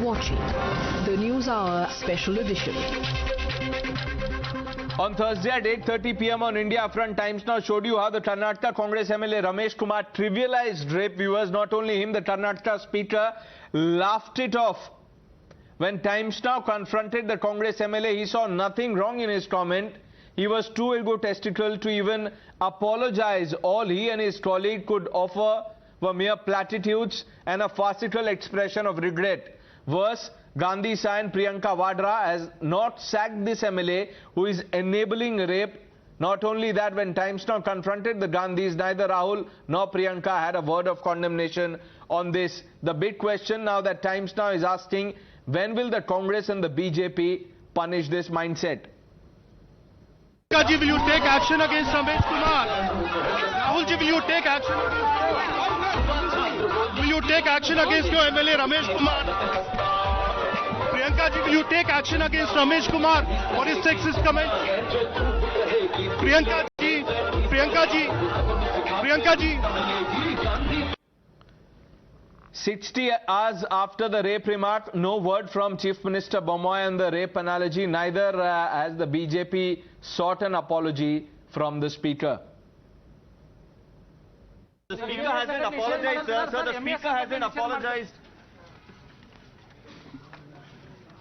watching the News Hour Special Edition. On Thursday at 8:30 p.m. on India Front, Times Now showed you how the Karnataka Congress MLA Ramesh Kumar trivialized rape. Viewers, not only him, the Karnataka speaker laughed it off. When Times Now confronted the Congress MLA, he saw nothing wrong in his comment. He was too egotistical to even apologize. All he and his colleague could offer were mere platitudes and a farcical expression of regret. Worse, Gandhi Sain Priyanka Vadra has not sacked this MLA who is enabling rape. Not only that, when Times Now confronted the Gandhis, neither Rahul nor Priyanka had a word of condemnation on this. The big question now that Times Now is asking, when will the Congress and the BJP punish this mindset? Priyanka ji, will you take action against Ramesh Kumar? Rahul ji, will you take action against your MLA Ramesh Kumar? Priyanka ji, will you take action against Ramesh Kumar for his sexist comment? Priyanka ji. 60 hours after the rape remark, no word from Chief Minister Bommai on the rape analogy. Neither has the BJP sought an apology from the Speaker. The Speaker hasn't apologized, sir. Sir, the Speaker hasn't apologized.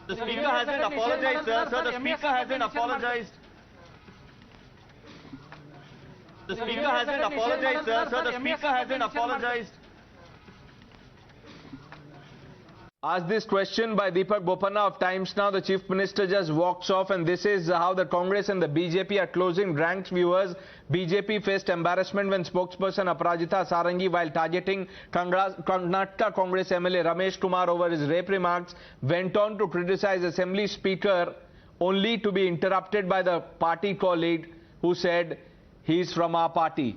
The Speaker hasn't apologized, sir. Sir, the Speaker hasn't apologized. The Speaker hasn't apologized, sir. Sir, the Speaker hasn't apologized. Asked this question by Deepak Bopanna of Times Now, the Chief Minister just walks off, and this is how the Congress and the BJP are closing ranks. Viewers, BJP faced embarrassment when spokesperson Aparajita Sarangi, while targeting Karnataka Congress MLA Ramesh Kumar over his rape remarks, went on to criticize Assembly Speaker only to be interrupted by the party colleague who said he is from our party.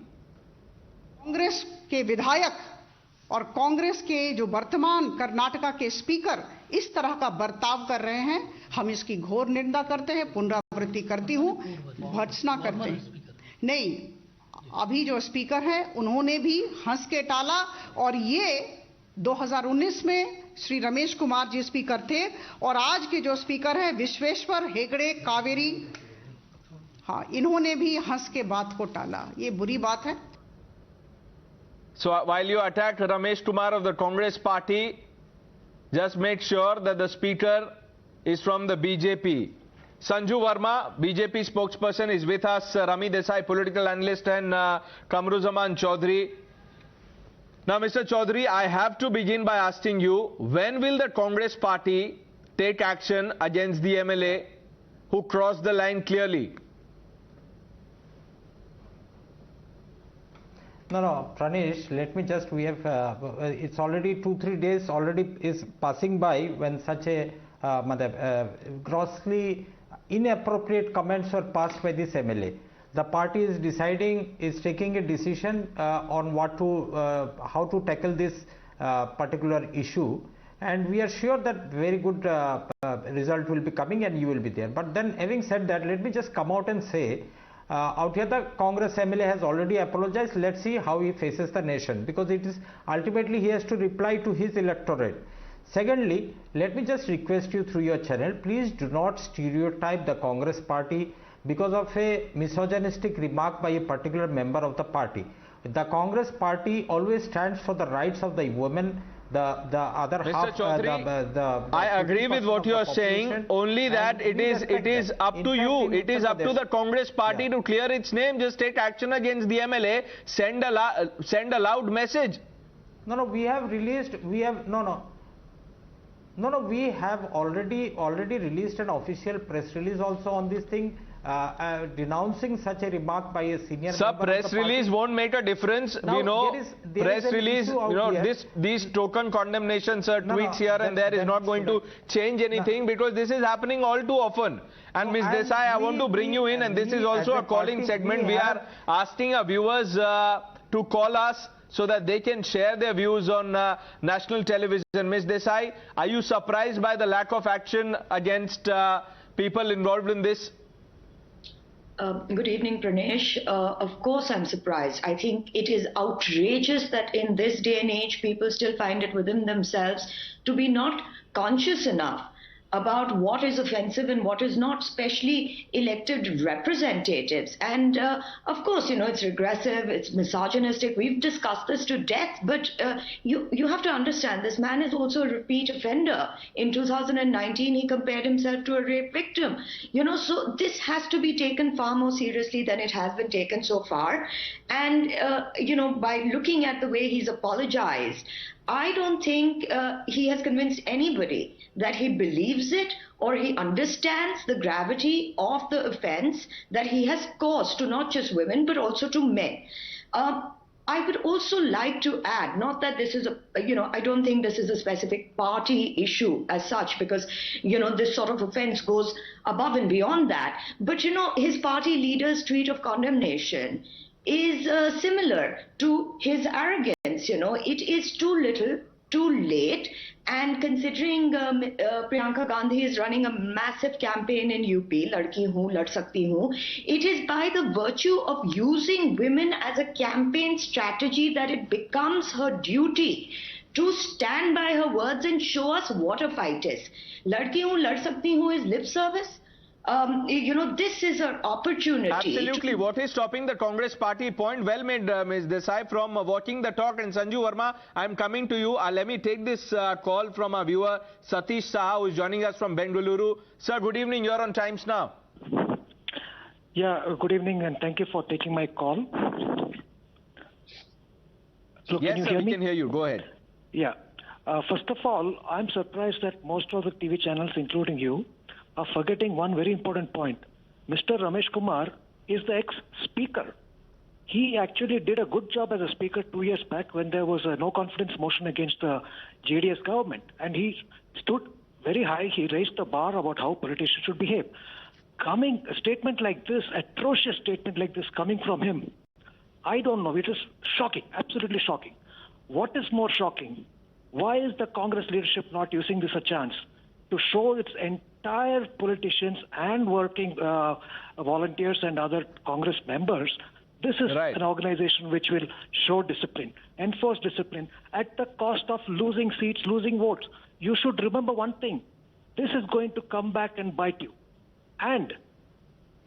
Congress के विधायक और कांग्रेस के जो वर्तमान कर्नाटका के speaker इस तरह का बर्ताव कर रहे हैं, हम इसकी घोर निंदा करते हैं, पुनरावृत्ति करती हूं, भर्त्सना करते हैं। नहीं, अभी जो स्पीकर हैं उन्होंने भी हंस के टाला, और ये 2019 में श्री रमेश कुमार जी स्पीकर थे, और आज के जो स्पीकर हैं विश्वेश्वर हेगड़े कावेरी, हाँ, इन्होंने भी हंस के बात को टाला। ये बुरी बात है। So while you attack Ramesh Kumar of the Congress party, just make sure that the speaker is from the BJP. Sanju Verma, BJP spokesperson, is with us. Rami Desai, political analyst, and Kamruzaman Chaudhary. Now, Mr. Chaudhary, I have to begin by asking you, when will the Congress party take action against the MLA who crossed the line clearly? No, Pranish, let me just, we have, it's already 2-3 days already is passing by when such a grossly inappropriate comments were passed by this MLA. The party is deciding, is taking a decision on what to, how to tackle this particular issue, and we are sure that very good result will be coming and you will be there. But then, having said that, let me just come out and say, out here the Congress MLA has already apologized. Let's see how he faces the nation, because it is ultimately he has to reply to his electorate. Secondly, let me just request you through your channel, please do not stereotype the Congress party because of a misogynistic remark by a particular member of the party. The Congress party always stands for the rights of the women, the other Mr. half. Chaudhary, I agree with what you are saying, only that it is up to you, it is up to the Congress party to clear its name. Just take action against the MLA, send a loud message. No, we have released, we have, we have already released an official press release also on this thing, denouncing such a remark by a senior member of the press release party. won't make a difference. Now, we know there is press release, these token condemnations are tweets here and there is not going to change anything, because this is happening all too often. And Ms. Desai, I want to bring you in, and this is also a calling segment. We are asking our viewers to call us so that they can share their views on national television. Ms. Desai, are you surprised by the lack of action against people involved in this? Good evening, Pranesh. Of course, I'm surprised. I think it is outrageous that in this day and age, people still find it within themselves to be not conscious enough about what is offensive and what is not, especially elected representatives. And of course, it's regressive, it's misogynistic. We've discussed this to death, but you have to understand this man is also a repeat offender. In 2019, he compared himself to a rape victim. So this has to be taken far more seriously than it has been taken so far. And, by looking at the way he's apologized, I don't think he has convinced anybody that he believes it or he understands the gravity of the offense that he has caused to not just women but also to men. I would also like to add, not that this is I don't think this is a specific party issue as such, because, this sort of offense goes above and beyond that. But, his party leader's tweet of condemnation is similar to his arrogance. It is too little, too late. And considering Priyanka Gandhi is running a massive campaign in UP, Ladki Hoon, Lad Sakti Hoon, it is by the virtue of using women as a campaign strategy that it becomes her duty to stand by her words and show us what a fight is. Ladki Hoon, Lad Sakti Hoon is lip service. This is an opportunity. Absolutely. What is stopping the Congress party? Point well made, Ms. Desai, from walking the talk. And Sanju Verma, I'm coming to you. Let me take this call from our viewer, Satish Saha, who is joining us from Bengaluru. Sir, good evening. You're on Times Now. Yeah, good evening, and thank you for taking my call. So yes, sir, we can hear you. Go ahead. Yeah. First of all, I'm surprised that most of the TV channels, including you, are forgetting one very important point. Mr. Ramesh Kumar is the ex-speaker. He actually did a good job as a speaker 2 years back when there was a no-confidence motion against the JDS government. And he stood very high. He raised the bar about how politicians should behave. A statement like this, atrocious statement like this coming from him, I don't know. It is shocking, absolutely shocking. What is more shocking? Why is the Congress leadership not using this a chance to show its entire politicians and working volunteers and other Congress members, this is an organization which will show discipline, enforce discipline at the cost of losing seats, losing votes. You should remember one thing. This is going to come back and bite you. And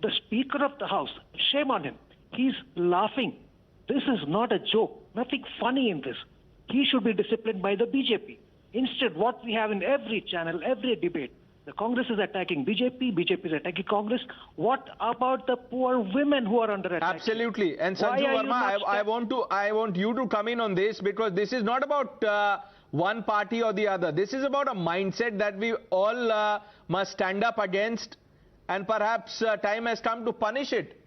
the Speaker of the House, shame on him. He's laughing. This is not a joke. Nothing funny in this. He should be disciplined by the BJP. Instead, what we have in every channel, every debate, the Congress is attacking BJP, BJP is attacking Congress. What about the poor women who are under attack? Absolutely. And Sanju Verma, I want you to come in on this, because this is not about one party or the other. This is about a mindset that we all must stand up against, and perhaps time has come to punish it.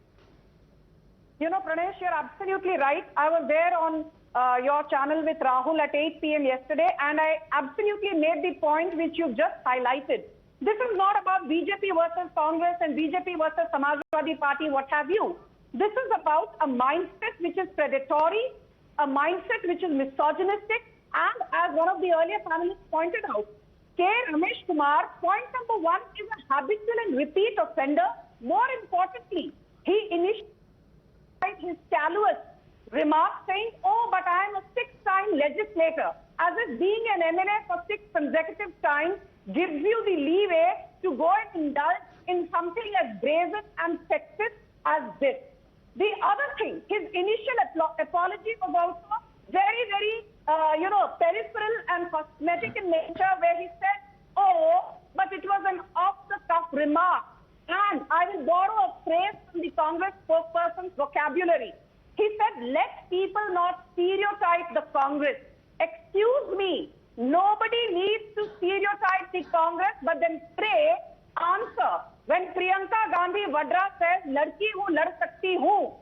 Pranesh, you're absolutely right. I was there on your channel with Rahul at 8 p.m. yesterday, and I absolutely made the point which you've just highlighted. This is not about BJP versus Congress and BJP versus Samajwadi Party, what have you. This is about a mindset which is predatory, a mindset which is misogynistic, and as one of the earlier panelists pointed out, K. Ramesh Kumar, point number one, is a habitual and repeat offender. More importantly, he initiated his callous remark saying, oh, but I am a six-time legislator, as if being an MLA for 6 consecutive times gives you the leeway to go and indulge in something as brazen and sexist as this. The other thing, his initial apology was also very, very, peripheral and cosmetic in nature, where he said, oh, but it was an off-the-cuff remark. And I will borrow a phrase from the Congress spokesperson's vocabulary. He said, let people not stereotype the Congress. Excuse me, nobody needs to stereotype the Congress, but then pray, answer. When Priyanka Gandhi Vadra says, Ladki hoon, lad sakti hoon.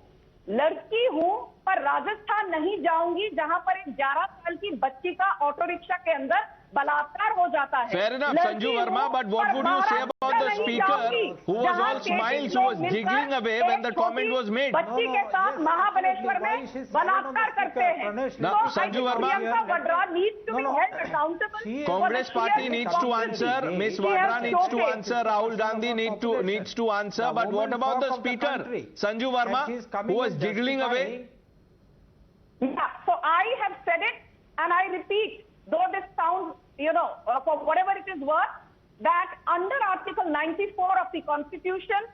Ladki hoon पर राजस्थान नहीं जाऊंगी जहां पर एक 11 साल की बच्ची का ऑटो रिक्शा के अंदर बलात्कार हो जाता है। Fair enough, Sanju Verma, but what would you say about the speaker who was all smiles, who was giggling away when the comment was made? बच्ची के साथ महाबलेश्वर में बलात्कार करते हैं। Now, Sanju Verma, Priyanka Vadra needs to be held accountable. Congress party needs to answer, Ms. Vadra needs to answer, Rahul Gandhi needs to answer, but what about the speaker, Sanju Verma, who was giggling away? Yeah, so I have said it and I repeat, though this sounds, for whatever it is worth, that under Article 94 of the Constitution,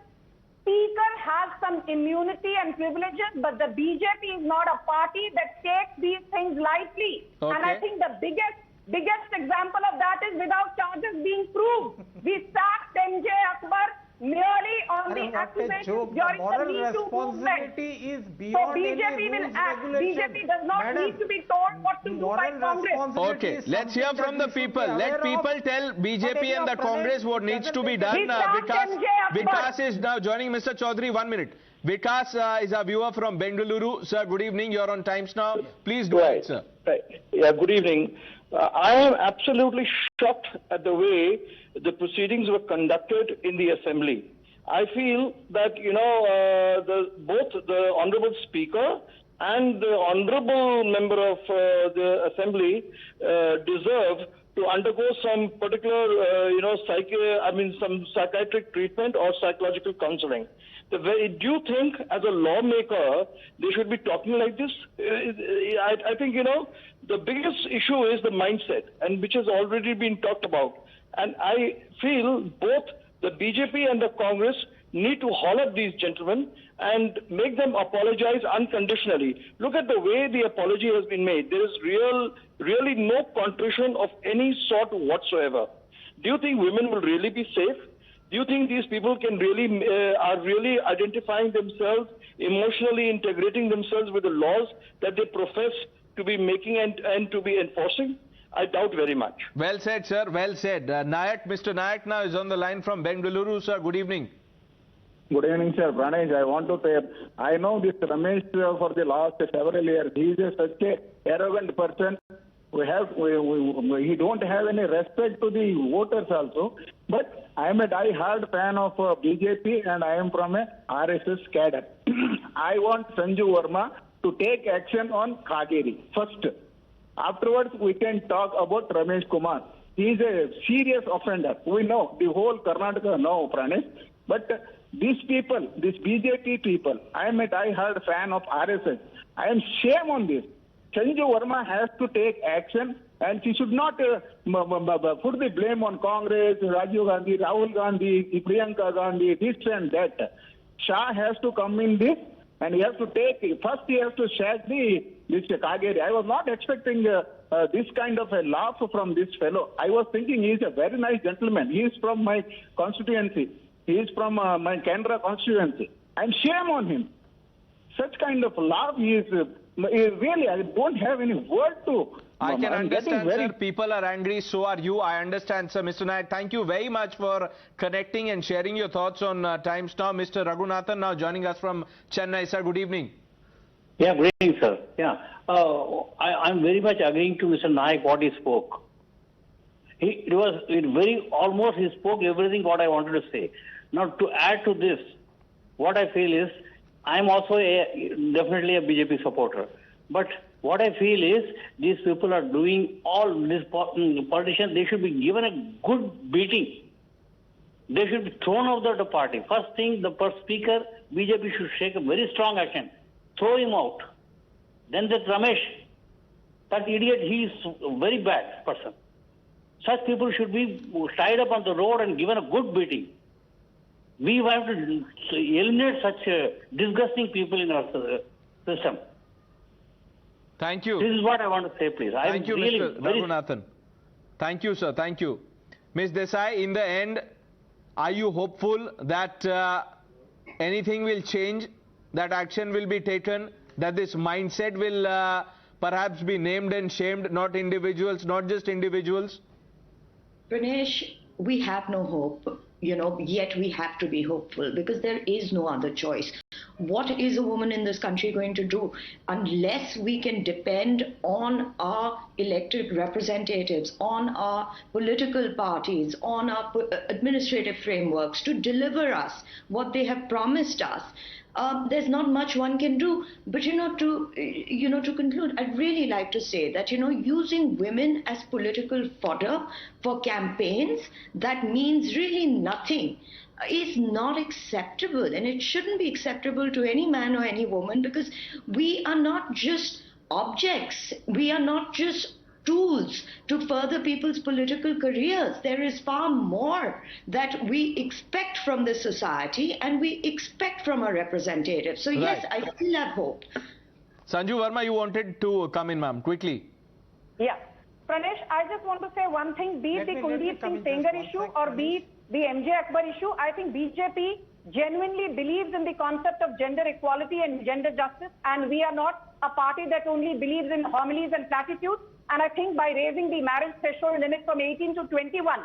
Speaker has some immunity and privileges, but the BJP is not a party that takes these things lightly. Okay. And I think the biggest example of that is without charges being proved. We sacked MJ Akbar merely on the accusations during the Me Too movement. Is So beyond BJP will act. BJP does not need to be told what to do by Congress. Okay, let's hear from the people. Let people tell BJP and the Congress what needs to be done. Vikas is now joining. Mr. Chaudhary, 1 minute. Vikas is a viewer from Bengaluru. Sir, good evening. You're on Times Now. Please do it, sir. Right. Yeah, good evening. I am absolutely shocked at the way the proceedings were conducted in the Assembly. I feel that, both the Honorable Speaker and the Honorable Member of the Assembly deserve to undergo some particular, some psychiatric treatment or psychological counseling. Do you think, as a lawmaker, they should be talking like this? I think, the biggest issue is the mindset, and which has already been talked about. And I feel both the BJP and the Congress need to haul up these gentlemen and make them apologize unconditionally. Look at the way the apology has been made. There is really no contrition of any sort whatsoever. Do you think women will really be safe? Do you think these people can are really identifying themselves, emotionally integrating themselves with the laws that they profess to be making and to be enforcing? I doubt very much. Well said, sir. Well said. Mr. Nayak now is on the line from Bengaluru. Sir, good evening. Good evening, sir. Pranesh, I want to say, I know this Ramesh for the last several years. He is such a arrogant person. He don't have any respect to the voters also. But I am a die-hard fan of BJP and I am from a RSS cadre. I want Sanju Verma to take action on Kageri first. Afterwards, we can talk about Ramesh Kumar. He is a serious offender. We know, the whole Karnataka know, Pranesh. But these people, these BJP people, I am a die-hard fan of RSS. I am shame on this. Sanju Verma has to take action and she should not put the blame on Congress, Rajiv Gandhi, Rahul Gandhi, Priyanka Gandhi, this and that. Shah has to come in this and he has to first he has to sack this Kageri. I was not expecting this kind of a laugh from this fellow. I was thinking he is a very nice gentleman. He is from my constituency. He is from my Kendra constituency. And shame on him. Such kind of laugh he is really, I don't have any word to. I can understand, sir. People are angry, so are you. I understand, sir. Mr. Nayak, thank you very much for connecting and sharing your thoughts on Times Now. Mr. Raghunathan now joining us from Chennai. Sir, good evening. Yeah, good evening, sir. Yeah, I'm very much agreeing to Mr. Nayak what he spoke. He spoke everything what I wanted to say. Now, to add to this, what I feel is, I'm also definitely a BJP supporter. But what I feel is, these people are doing all these politicians, they should be given a good beating. They should be thrown out of the party. First thing, the first speaker, BJP should take a very strong action. Throw him out. Then that Ramesh, that idiot, he is a very bad person. Such people should be tied up on the road and given a good beating. We have to eliminate such disgusting people in our system. Thank you. This is what I want to say, please. Thank you, Mr. Raghunathan. Thank you, sir. Thank you. Ms. Desai, in the end, are you hopeful that anything will change, that action will be taken, that this mindset will perhaps be named and shamed, not individuals, not just individuals? Pranesh, we have no hope. Yet we have to be hopeful because there is no other choice. what is a woman in this country going to do unless we can depend on our elected representatives, on our political parties, on our administrative frameworks to deliver us what they have promised us? There's not much one can do. But to conclude, I'd really like to say that using women as political fodder for campaigns that means really nothing is not acceptable, and it shouldn't be acceptable to any man or any woman, because we are not just objects, we are not just tools to further people's political careers. There is far more that we expect from this society and we expect from our representatives. So yes, I still have hope. Sanju Verma, you wanted to come in, ma'am, quickly. Yeah. Pranesh, I just want to say one thing, be it the Kuldeep Singh Sengar issue or be it the MJ Akbar issue, I think BJP genuinely believes in the concept of gender equality and gender justice, and we are not a party that only believes in homilies and platitudes. And I think by raising the marriage threshold limit from 18 to 21,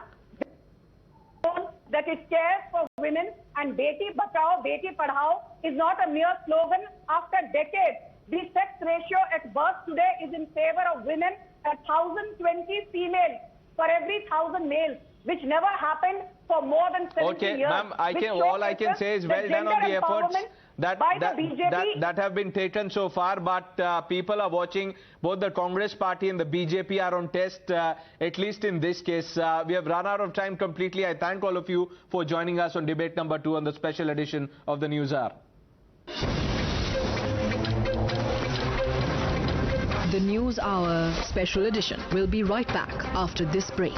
that it cares for women, and Beti Bachao, Beti Padhao is not a mere slogan. After decades, the sex ratio at birth today is in favor of women at 1,020 females for every 1,000 males, which never happened for more than 70 years. Okay, ma'am, all I can say is well done on the efforts that have been taken so far, but people are watching. Both the Congress party and the BJP are on test, at least in this case. We have run out of time completely. I thank all of you for joining us on debate number 2 on the special edition of the News Hour. The News Hour Special Edition will be right back after this break.